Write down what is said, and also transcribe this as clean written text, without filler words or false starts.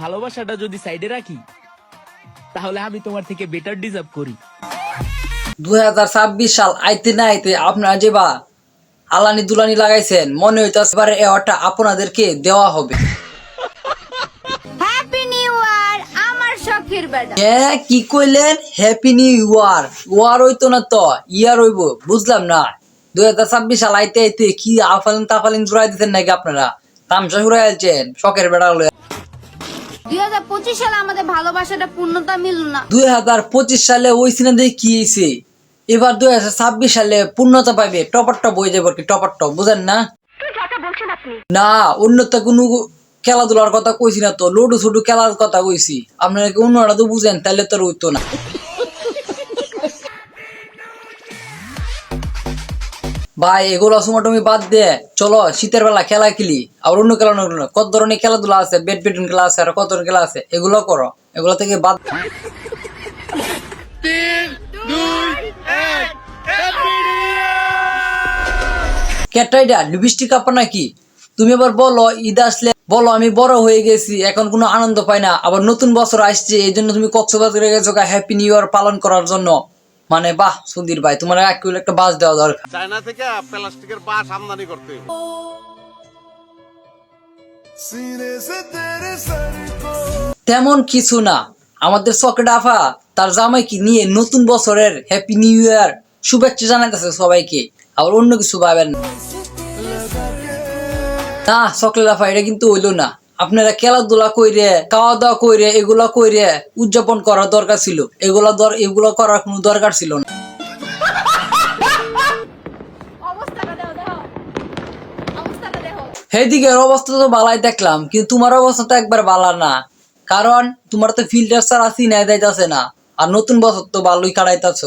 ভালোবাসাটা যদি সাইডে রাখি তাহলে আমি তোমার থেকে বেটার ডিজার্ভ করি। 2026 সাল আইতে না আইতে আপনারা যে বা আলানি দুলানি লাগাইছেন, মনে হইতাছে এবারে এওয়ার্ডটা আপনাদেরকে দেওয়া হবে। হ্যাপি নিউ ইয়ার আমার শখের বেটা। কি কইলেন? Happy new year? ওয়ার হইতো না তো, ইয়ার হইব। বুঝলাম না। 2026 সাল আইতে আইতে কি আফালিন তাফালিন জুড়াই দিতেন নাকি আপনারা? তামসা ঘুরাই আলছেন শখের বেড়া লয়ে। 2025 সালে আমাদের ভালোবাসাটা পূর্ণতা মিলল না। 2025 সালে ওই সিনে দিয়ে কি হয়েছে? এবার 2026 সালে পূর্ণতা পাইবে। টপার টপ হয়ে যাবে আর কি, টপার টপ। বুঝেন না? না, অন্যতা কোনো খেলাধুলার কথা কইছি না তো, লুডু ছুডু খেলার কথা কইছি। আপনারা কি অন্যরা তো বুঝেন, তাহলে তো হইতো না। ভাই এগুলো সময় তুমি বাদ দে, চলো শীতের বেলা খেলা খেলি। আর অন্য খেলা না, কত ধরনের খেলাধুলা আছে, ব্যাডমিন্টন খেলা আছে, আর কত ধরনের খেলা আছে, এগুলো করো। এগুলো থেকে বাদ। 3, 2, 1 হ্যাপি নিউ ইয়ার। ক্যাটাইডা লিপস্টিক আপা নাকি? তুমি এবার বলো ঈদ আসলে বলো আমি বড় হয়ে গেছি, এখন কোনো আনন্দ পাই না। আবার নতুন বছর আসছে, এই জন্য তুমি কক্সবাজারে গেছো হ্যাপি নিউ ইয়ার পালন করার জন্য। মানে বাহ সুধীর ভাই, তোমার একটা বাস দেওয়া দরকার। চায়না থেকে প্লাস্টিকের বাস আমদানি করতে। তেমন কিছু না, আমাদের সকেট আফা তার জামাইকে নিয়ে নতুন বছরের হ্যাপি নিউ ইয়ার শুভেচ্ছা জানাইতেছে সবাইকে। আবার অন্য কিছু ভাবেন না চকলেট আফা, এটা কিন্তু হইলো না। আপনারা খেলাধুলা কইরে, খাওয়া দাওয়া কইরে, এগুলা কইরে উদযাপন করার দরকার ছিল। এগুলো করার কোনো দরকার ছিল না। সেদিকের অবস্থা তো বালাই দেখলাম, কিন্তু তোমার অবস্থা তো একবার বালা না। কারণ তোমার তো ফিল্টার ছাড়া চিনাই যাইতাছে না, আর নতুন বছর তো ভালোই কাটাইতেছ।